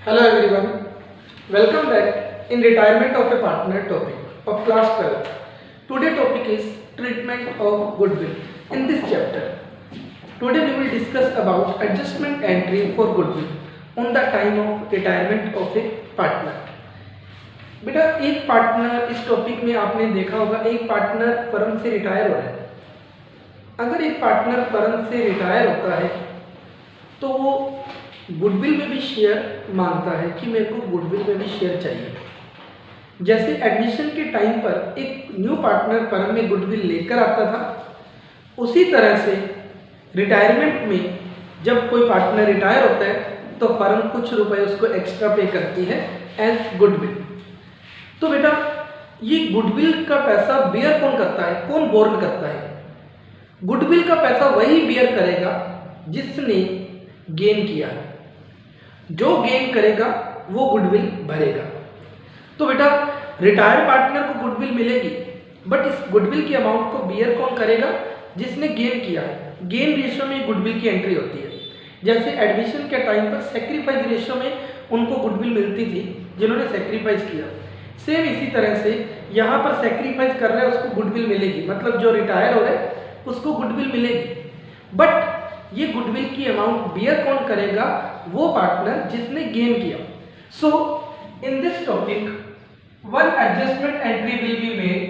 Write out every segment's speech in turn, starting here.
Hello everyone, welcome back in retirement of a partner topic of class 12. Today topic is treatment of goodwill. In this chapter, today we will discuss about adjustment entry for goodwill on the time of retirement of a partner. बेटा एक partner इस topic में आपने देखा होगा, एक partner firm से retire हो रहा है। अगर एक पार्टनर फर्म से रिटायर होता है तो वो गुडविल में भी शेयर मांगता है कि मेरे को गुडविल में भी शेयर चाहिए। जैसे एडमिशन के टाइम पर एक न्यू पार्टनर फर्म में गुडविल लेकर आता था, उसी तरह से रिटायरमेंट में जब कोई पार्टनर रिटायर होता है तो फर्म कुछ रुपए उसको एक्स्ट्रा पे करती है एज गुडविल। तो बेटा ये गुडविल का पैसा बियर कौन करता है, कौन बोर्न करता है? गुडविल का पैसा वही बियर करेगा जिसने गेन किया है। जो गेन करेगा वो गुडविल भरेगा। तो बेटा रिटायर्ड पार्टनर को गुडविल मिलेगी, बट इस गुडविल की अमाउंट को बियर कौन करेगा? जिसने गेन किया है। गेन रेशियो में गुडविल की एंट्री होती है। जैसे एडमिशन के टाइम पर सेक्रीफाइस रेशियो में उनको गुडविल मिलती थी जिन्होंने सेक्रीफाइस किया। सेम इसी तरह से यहाँ पर सेक्रीफाइस कर रहा है उसको गुडविल मिलेगी, मतलब जो रिटायर हो रहा है उसको गुडविल मिलेगी। बट ये गुडविल की अमाउंट बियर कौन करेगा? वो पार्टनर जिसने गेन किया। So in this topic one adjustment entry will be made.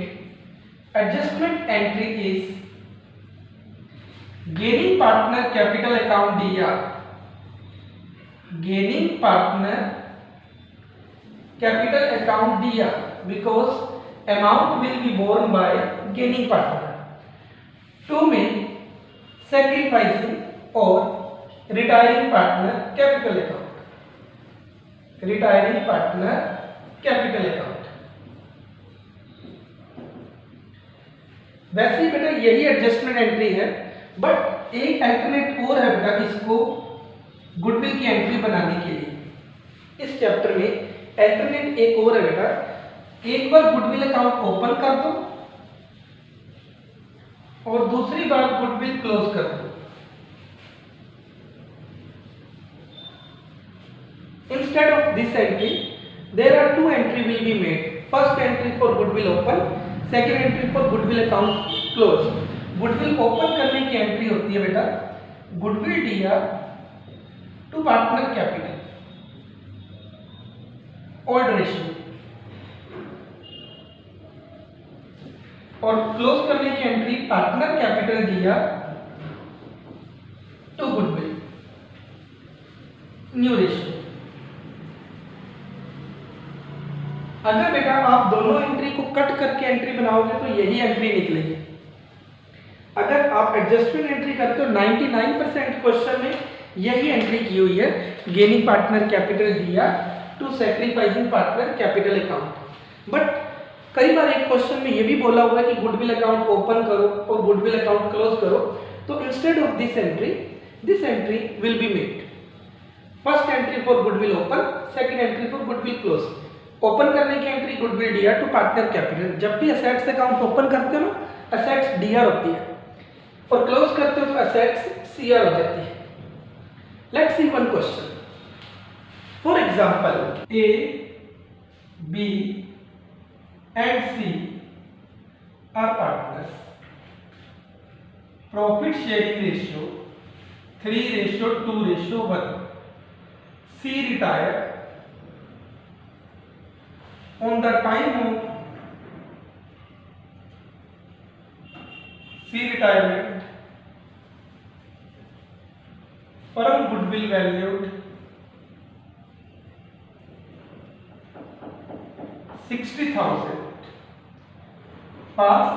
Adjustment entry is gaining partner capital account DR. Gaining partner capital account DR because amount will be borne by gaining partner to make sacrificing or retiring partner capital account. Retiring partner capital account. वैसे ही बेटा यही adjustment entry है, but एक alternate और है बेटा इसको goodwill की एंट्री बनाने के लिए। इस चैप्टर में अल्टरनेट एक और है बेटा। एक बार गुडविल अकाउंट ओपन कर दो और दूसरी बार गुडविल क्लोज कर दो। Instead of this entry, there are two entry will be made. First entry for goodwill open, second entry for goodwill account close. Goodwill open करने की एंट्री होती है बेटा goodwill DR to partner capital, old ratio, और close करने की entry partner capital DR to goodwill, new ratio. अगर बेटा आप दोनों एंट्री को कट करके एंट्री बनाओगे तो यही एंट्री निकलेगी। अगर आप एडजस्टमेंट एंट्री करते हो 99% क्वेश्चन में यही एंट्री की हुई है, gaining partner capital DR to sacrificing partner capital account. But कई बार एक क्वेश्चन में ये भी बोला हुआ है कि गुडविल अकाउंट ओपन करो और गुडविल अकाउंट क्लोज करो। तो instead of this entry will be made. First entry for goodwill open, second entry for goodwill close. Open करने की entry goodwill DR to partner capital. जब भी असेट्स अकाउंट ओपन करते हो ना, असेट्स DR होती है, और क्लोज करते हो तो असेट्स CR हो जाती है। Let's see one question. For example A, B and C are partners. Profit sharing ratio 3:2:1. C retired on the time of C retirement. Firm goodwill valued 60,000. Pass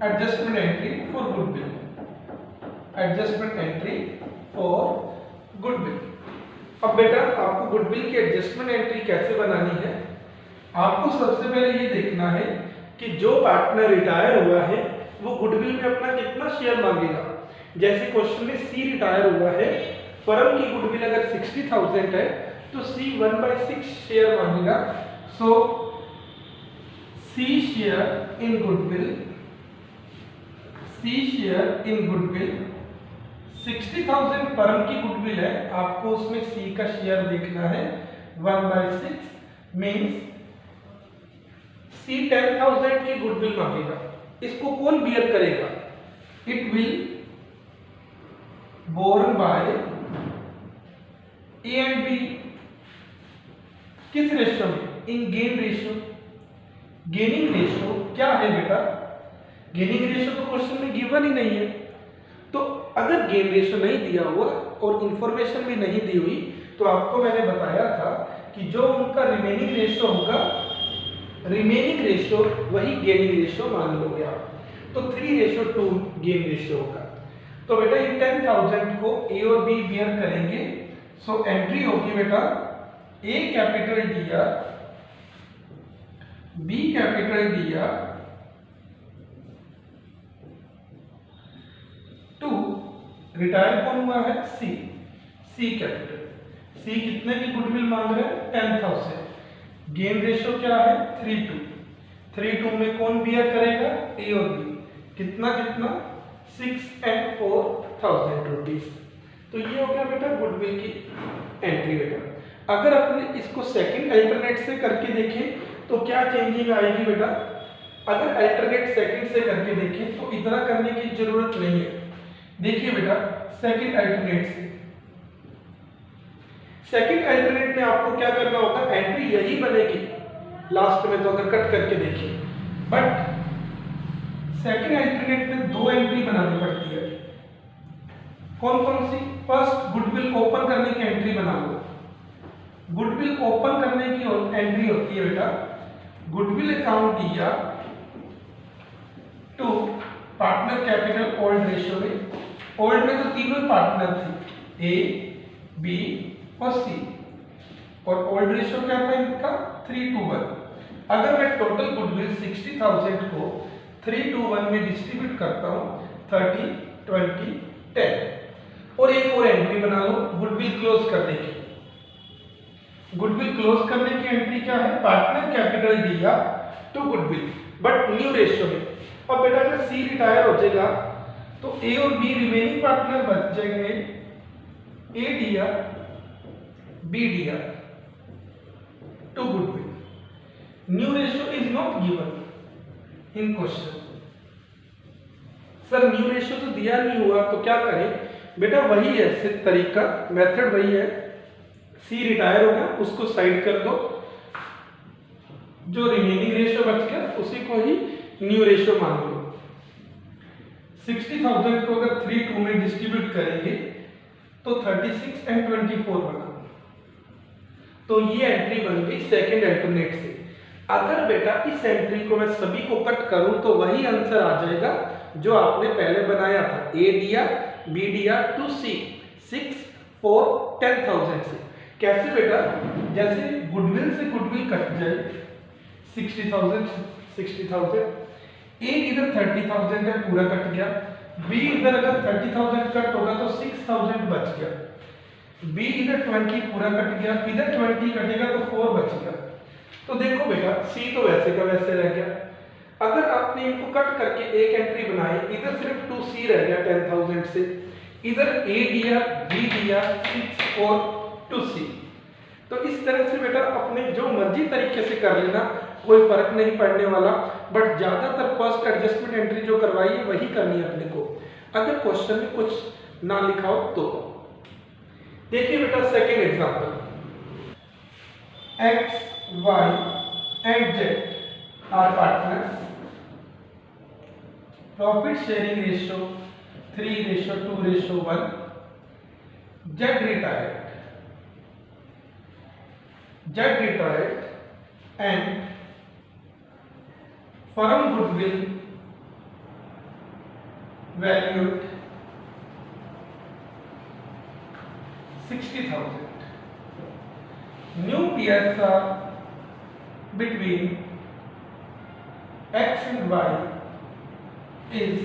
adjustment entry for goodwill. Adjustment entry for goodwill. अब बेटा आपको goodwill की adjustment entry कैसे बनानी है? आपको सबसे पहले ये देखना है कि जो पार्टनर रिटायर हुआ है वो गुडविल में अपना कितना शेयर मांगेगा। जैसे क्वेश्चन में C रिटायर हुआ है, फर्म की गुडविल अगर 60,000 है तो C 1/6 शेयर मांगेगा। सो C share in goodwill, C share in goodwill 60,000 firm की गुडविल है, आपको उसमें C का शेयर देखना है 1/6 मीन्स C 10,000 की गुडविल मांगेगा, इसको कौन बियर करेगा? It will borne by A and B. किस रेशियो में? In gain ratio. Gaining ratio क्या है बेटा? गेनिंग रेशियो तो क्वेश्चन में गिवन ही नहीं है, तो अगर गेन रेशियो नहीं दिया हुआ और इंफॉर्मेशन भी नहीं दी हुई तो आपको मैंने बताया था कि जो उनका रिमेनिंग रेशियो होगा, रिमेनिंग रेशियो वही गेनिंग रेशियो मान लोगे आप, तो 3:2 गेन रेशियो होगा। तो बेटा ये 10,000 को ए और बी बियर करेंगे, सो एंट्री होगी बेटा A capital D R, B capital D R to retire कौन हुआ है? सी, सी कैपिटल। सी कितने की गुडविल मांग रहे हैं? 10,000। गेन रेशियो क्या है? 3:2। 3:2 में कौन बियर करेगा? ए और बी। कितना कितना? 6 and 4,000 रुपीज। तो ये हो गया बेटा गुडविल की एंट्री बेटा। अगर अपने इसको सेकंड अल्टरनेट से करके देखें तो क्या चेंजिंग आएगी बेटा? अगर अल्टरनेट सेकंड से करके देखें तो इतना करने की जरूरत नहीं है। देखिए बेटा सेकंड अल्टरनेट से, सेकंड अल्टरनेट में आपको क्या करना होगा? एंट्री यही बनेगी लास्ट में, तो अगर कट करके देखिए, बट सेकंड अल्टरनेट में 2 एंट्री बनानी पड़ती है। कौन कौन सी? फर्स्ट गुडविल ओपन करने की एंट्री बना लो। गुडविल ओपन करने की एंट्री होती है बेटा गुडविल अकाउंट दिया to partner capital old ratio में। ओल्ड में तो तीनों पार्टनर थे, ए, बी और सी, और ओल्ड रेशियो क्या था इनका? 3:1। अगर मैं टोटल गुडविल 60,000 को 3:1 में डिस्ट्रीब्यूट करता हूं 30, 20, 10, और एक और एंट्री बना लो गुडविल क्लोज करने की। गुडविल क्लोज करने की एंट्री क्या है? पार्टनर कैपिटल दिया to goodwill, but new ratio में। अब बेटा अगर सी रिटायर हो जाएगा तो ए और बी रिमेनिंग पार्टनर बच जाएंगे, ए दिया, बी दिया to goodwill. New ratio is not given in question. Sir new ratio तो दिया नहीं हुआ तो क्या करें? बेटा वही है तरीका, मेथड वही है। सी रिटायर हो गया, उसको साइड कर दो, जो रिमेनिंग रेशियो बच गया उसी को ही न्यू रेशियो मान लो। 60,000 को अगर 3:2 में डिस्ट्रीब्यूट करेंगे तो 36 and 24 बना, तो ये एंट्री बन गई सेकंड अल्टरनेट से। अगर बेटा इस एंट्री को मैं सभी को कट करूं तो वही आंसर आ जाएगा जो आपने पहले बनाया था। ए दिया, बी दिया टू सी, 6, 4, 10,000 से। कैसे बेटा? जैसे गुडविल से गुडविल कट जाए 60,000, ए इधर 30,000 है, पूरा कट गया। बी इधर अगर 30,000 कट होगा तो 6,000 बच गया। बी इधर 20 पूरा कट गया, इधर 20 कटेगा तो 4 बच गया। तो देखो बेटा सी तो वैसे का वैसे रह गया। अगर आपने इनको कट करके एक एंट्री बनाई, इधर सिर्फ 2C रह गया 10,000 से, इधर ए दिया, बी दिया, 6 और 2C। तो इस तरह से बेटा अपने जो मर्जी तरीके से कर लेना, कोई फर्क नहीं पड़ने वाला, बट ज्यादातर फर्स्ट एडजस्टमेंट एंट्री जो करवाई है वही करनी है अपने को, अगर क्वेश्चन में कुछ ना लिखा हो तो। देखिए बेटा second example, x, y and z are partners, profit sharing ratio 3:2:1, z retired and firm goodwill valued 60,000. New PSR between x and y is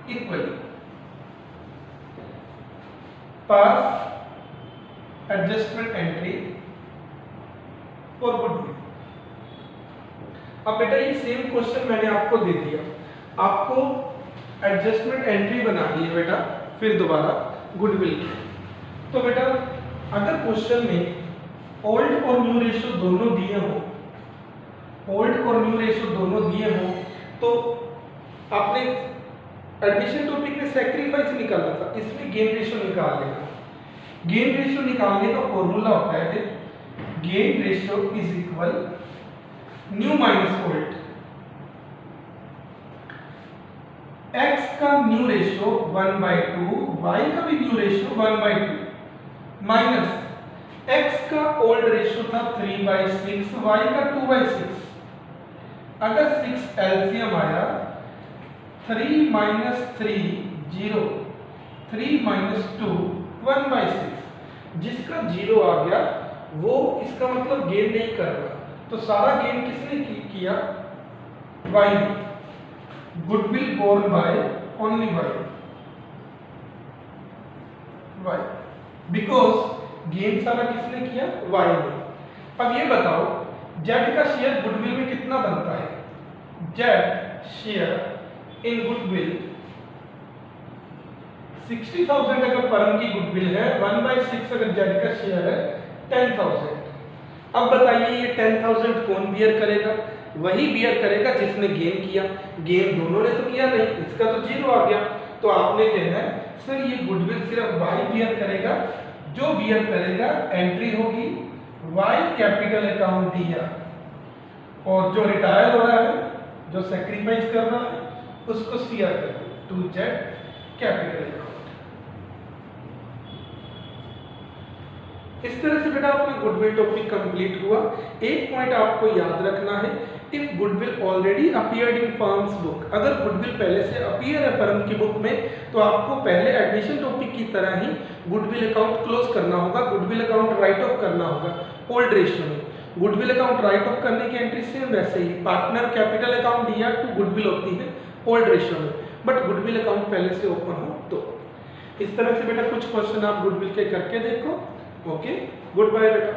equal. Pass adjustment entry for goodwill. अब बेटा ये सेम क्वेश्चन मैंने आपको दे दिया, आपको adjustment entry बना दी है बेटा फिर दोबारा गुडविल की। तो बेटा अगर क्वेश्चन में ओल्ड और न्यू रेशियो दोनों दिए हो, ओल्ड और न्यू रेशियो दोनों दिए हो, तो आपने एडमिशन टॉपिक में सैक्रिफाइस निकाला था, इसमें गेन रेशियो निकाल लेना। गेन रेशियो निकालने का फॉर्मूला होता है gain ratio is equal new minus old. x का न्यू रेशियो 1/2, y का भी न्यू रेशियो 1/2 माइनस x का ओल्ड रेशियो था 3/6, y का 2/6। अगर 6 एलसीएम आया 3 माइनस 3 0, 3 माइनस 2 1/6, जिसका 0 आ गया वो इसका मतलब गेन नहीं कर रहा, तो सारा गेन किसने किया? y ने। Goodwill borne by only y, because gain सारा किसने किया? y ने। अब ये बताओ z का शेयर गुडविल में कितना बनता है? z शेयर इन गुडविल 60,000 अगर फर्म की गुडविल है, 1/6 अगर z का शेयर है 10,000। अब बताइए ये 10,000 कौन बियर करेगा? वही बियर करेगा जिसने गेन किया। गेन दोनों ने तो किया नहीं, इसका तो 0 आ गया। तो आपने कहना है सर ये गुडविल सिर्फ y बियर करेगा, जो बियर करेगा एंट्री होगी y कैपिटल अकाउंट दिया, और जो रिटायर हो रहा है, जो सेक्रीफाइस कर रहा है, उसको सीआर कर दो टू जेड कैपिटल अकाउंट। इस तरह से बेटा अपना गुडविल टॉपिक कंप्लीट हुआ। एक पॉइंट आपको याद रखना है, if goodwill already appeared in firms book, अगर गुडविल पहले से अपीयर है फर्म की बुक में, तो आपको पहले एडमिशन टॉपिक की तरह ही गुडविल अकाउंट क्लोज करना होगा, गुडविल अकाउंट राइट ऑफ करना होगा ओल्ड रेशियो में। गुडविल अकाउंट राइट ऑफ करने की एंट्री सेम वैसे ही पार्टनर कैपिटल अकाउंट दिया टू गुडविल होती है ओल्ड रेशियो में, बट गुडविल अकाउंट पहले से ओपन हो तो। इस तरह से बेटा कुछ क्वेश्चन आप गुडविल के करके देखो। ओके, गुड बाय बेटा।